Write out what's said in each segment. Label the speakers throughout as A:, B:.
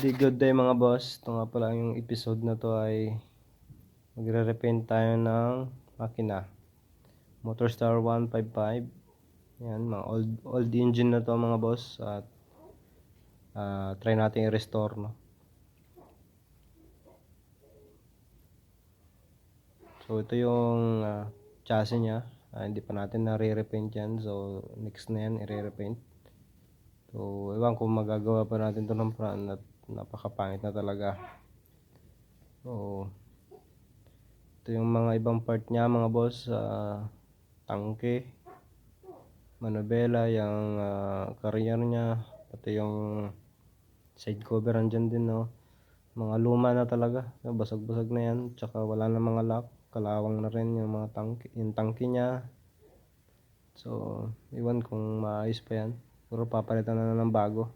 A: Good day mga boss. Ito nga pala yung episode na to ay magre-repaint tayo ng makina. Motorstar 155. Yan, mga old engine na to mga boss. At try natin i-restore, no. So ito yung chassis niya. Hindi pa natin na-repaint yan. So next na yan, i-repaint. So ewan kung magagawa pa natin to ng front at napakapangit na talaga. So ito yung mga ibang part niya mga boss. Tangke, manubela, yung carrier niya, pati yung side cover andyan din, no. Mga luma na talaga, basag-basag na yan, tsaka wala na mga lock, kalawang na rin yung mga tangke niya. So iwan kung maayos pa yan, pero papalitan na ng bago.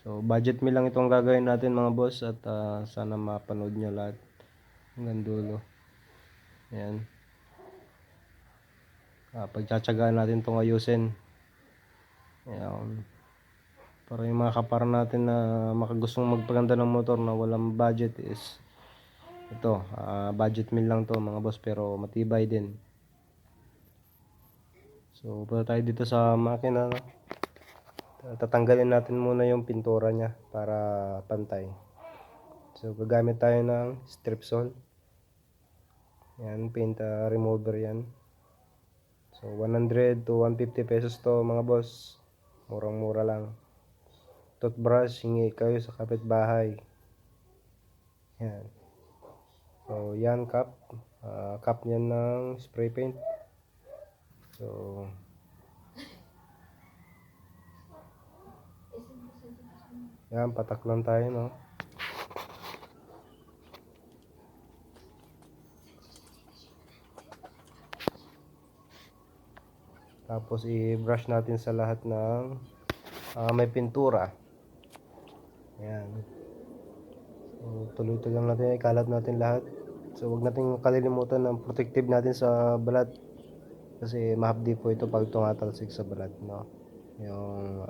A: So budget meal lang itong gagawin natin mga boss, at sana mapanood nyo lahat hanggang dulo. Ayan, pagtsatsagaan natin itong ayusin. Ayan, para yung mga kapara natin na makagustong magpaganda ng motor na walang budget is ito, budget meal lang to mga boss, pero matibay din. So punta tayo dito sa makina, no? Tatanggalin natin muna yung pintura niya para pantay. So gagamit tayo ng Strip-Sol. Yan, paint remover yan. So 100 to 150 pesos to mga boss, murang mura lang. Toothbrush, hingi kayo sa kapitbahay. Yan. So yan, cap niyan ng spray paint. So yan, patak lang tayo, no. Tapos i-brush natin sa lahat ng may pintura. Ayan. So tuloy-tuloy lang natin, ikalat natin lahat. So wag natin kalilimutan ng protective natin sa balat, kasi mahapdi po ito pag tumatalsik sa balat, no, yung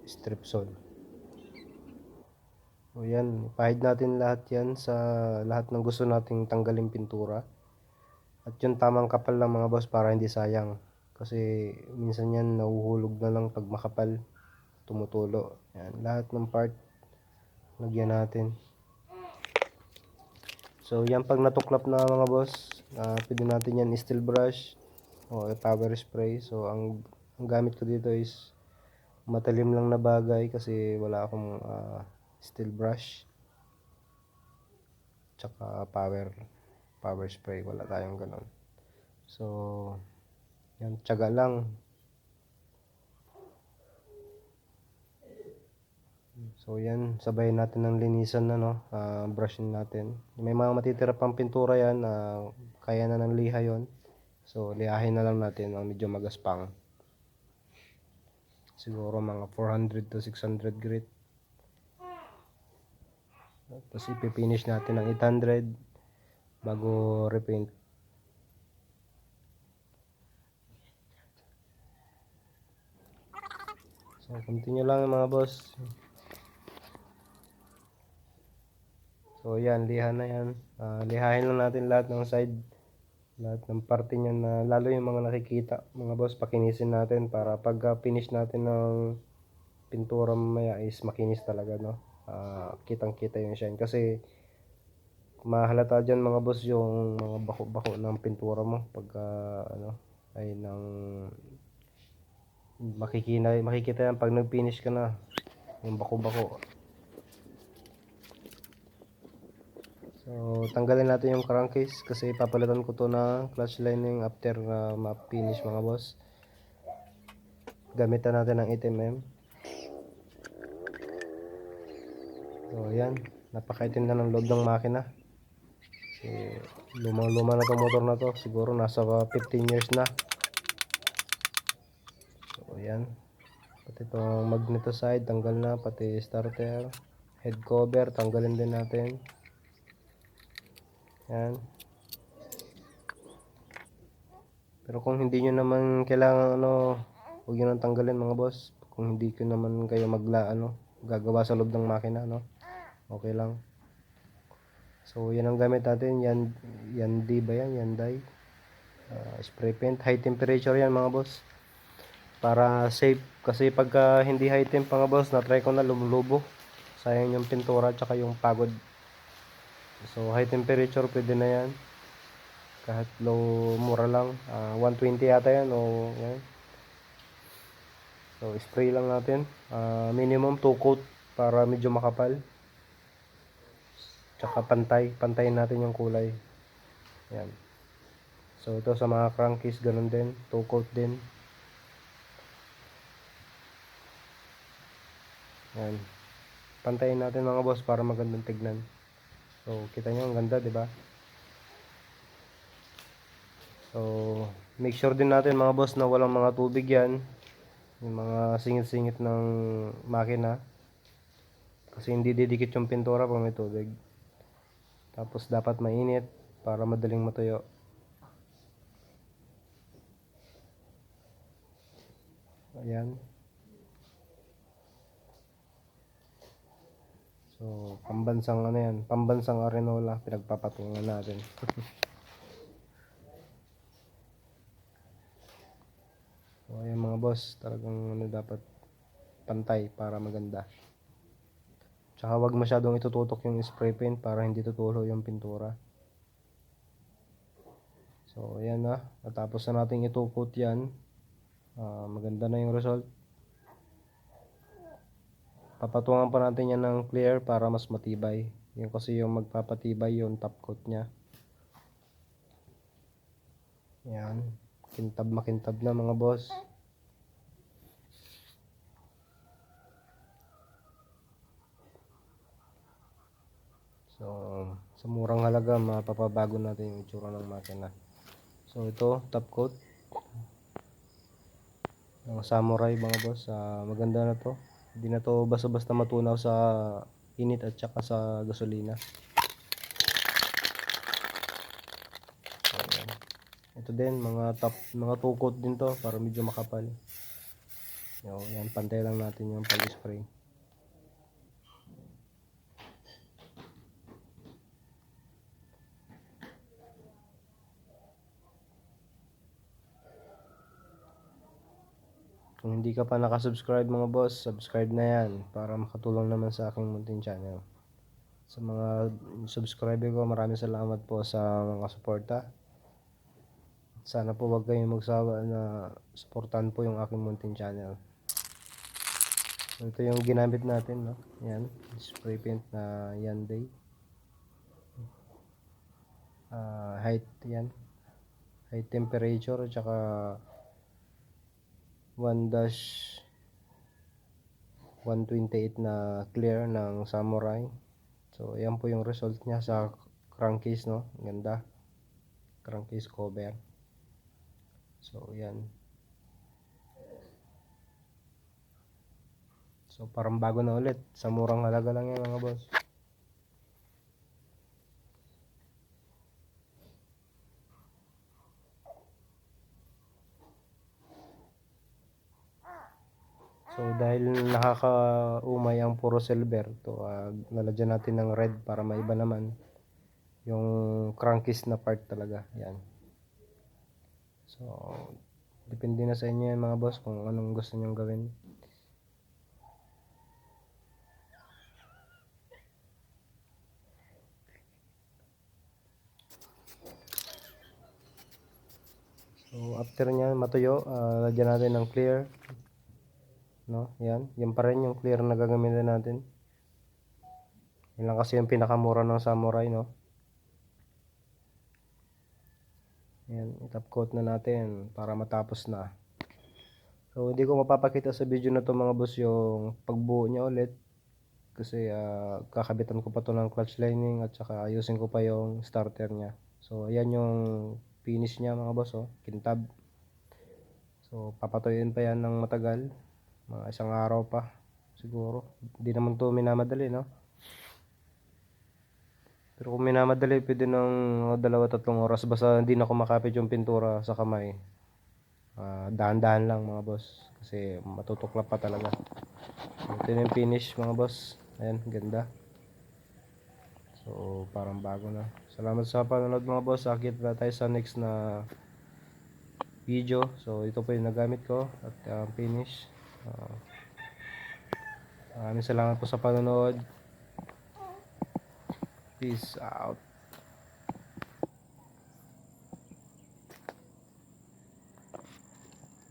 A: Strip-Sol. So yan, ipahid natin lahat yan sa lahat ng gusto nating tanggalin pintura. At yung tamang kapal lang mga boss, para hindi sayang. Kasi minsan yan nahuhulog na lang pag makapal, tumutulo. Yan, lahat ng part lagyan natin. So yan, pag natuklap na mga boss, pwede natin yan steel brush o power spray. So ang gamit ko dito is matalim lang na bagay, kasi wala akong steel brush tsaka power spray, wala tayong ganon. So yan, tiyaga lang. So yan, sabay natin ng linisan na, no. Brushin natin, may mga matitira pang pintura yan, kaya na ng liha yon. So lihahin na lang natin ng medyo magaspang, siguro mga 400 to 600 grit. Tapos ipipinish natin ng 800 bago repaint. So continue lang mga boss. So yan, liha na yan. Lihahin lang natin lahat ng side, lahat ng parte niyan, na lalo yung mga nakikita mga boss, pakinisin natin para pag finish natin ng pintura mamaya is makinis talaga, no. Kitang kita yung shine, kasi mahalata dyan mga boss yung mga bako-bako ng pintura mo pagka ay ng makikita yan pag nag-finish ka na, yung bako-bako. So tanggalin natin yung crankcase, kasi papalitan ko to na clutch lining after ma-finish mga boss. Gamitan natin ng 8mm. So yan, napakaitim na ng loob ng makina. Kasi lumang-luma na to motor na to, siguro nasa 15 years na. So yan, pati itong magneto side tanggal na, pati starter, head cover tanggalin din natin. Yan. Pero kung hindi nyo naman kailangan huwag nyo nang tanggalin mga boss. Kung hindi ko naman kayo gagawa sa loob ng makina, no? Okay lang. So, yan ang gamit natin. Yandi ba yan? Yanday. Spray paint. High temperature yan mga boss. Para safe. Kasi pagka hindi high temp mga boss, na-try ko na lumulubo. Sayang yung pintura tsaka yung pagod. So, high temperature pwede na yan. Kahit low, mura lang. 120 yata yan o yan. So, spray lang natin. Minimum 2 coat para medyo makapal. Tsaka pantayin natin yung kulay. Yan. So, ito sa mga crankcase, ganun din. 2 coat din. Yan. Pantayin natin mga boss para magandang tignan. So, kita nyo, ang ganda, di ba? So, make sure din natin mga boss na walang mga tubig yan. Yung mga singit-singit ng makina. Kasi hindi didikit yung pintura pag may tubig. Tapos dapat mainit para madaling matuyo. Ayan. So, pambansang yan, pambansang Arenola, pinagpapatungan natin. So, ayan mga boss, talagang dapat pantay para maganda. Tsaka wag masyadong itututok yung spray paint para hindi tutulo yung pintura. So, ayan na. Natapos na natin itukot yan. Maganda na yung result. Papatungan pa natin yan ng clear para mas matibay. Yung kasi yung magpapatibay yung top coat nya. Yan. Makintab na mga boss. So, sa murang halaga, mapapabago natin yung itsura ng makina. So, ito, top coat. Ng Samurai mga boss. Maganda na to. Hindi na to basta-basta matunaw sa init at saka sa gasolina. So, ito din, mga 2 coat din to para medyo makapal. Yan, pantay lang natin yung pag-spray. Kung hindi ka pa nakasubscribe mga boss, subscribe na yan para makatulong naman sa aking munting channel. Sa mga subscriber ko, maraming salamat po sa mga suporta. Sana po wag kayong magsawa na suportahan po yung aking munting channel. So, ito yung ginamit natin, no? Yan, spray paint na Yanday. Height yan. High temperature at saka 1-128 na clear ng Samurai. So, ayan po yung result niya sa crankcase, no? Ganda. Crankcase cover. So, ayan. So, parang bago na ulit. Sa murang halaga lang yan mga boss. So, dahil nakakaumay ang puro silver, nalagyan natin ng red para maiba naman yung crankcase na part talaga. Yan. So, depende na sa inyo yan mga boss kung anong gusto nyong gawin. So, after nya matuyo, lagyan natin ng clear. No, yan. Yan pa rin yung clear na gagamitin natin. Yan lang kasi yung pinakamura ng Samurai, no. Yan, i-top coat na natin para matapos na. So, hindi ko mapapakita sa video na to mga boss yung pagbuo niya ulit. Kasi kakabitan ko pa to ng clutch lining at saka ayusin ko pa yung starter niya. So, ayan yung finish niya mga boss, oh. Kintab. So, papatuyuin pa yan ng matagal. Mga isang araw pa siguro. Hindi naman to minamadali, no. Pero kung minamadali, pwede ng 2-3 oras basta hindi na kumakapit yung pintura sa kamay. Dahan-dahan lang mga boss kasi matutuklap pa talaga. So, ito na yung finish mga boss. Ayan, ganda. So parang bago na. Salamat sa panonood mga boss. Akit na tayo sa next na video. So ito po yung nagamit ko at finish. Maraming salamat po sa panonood. Peace out.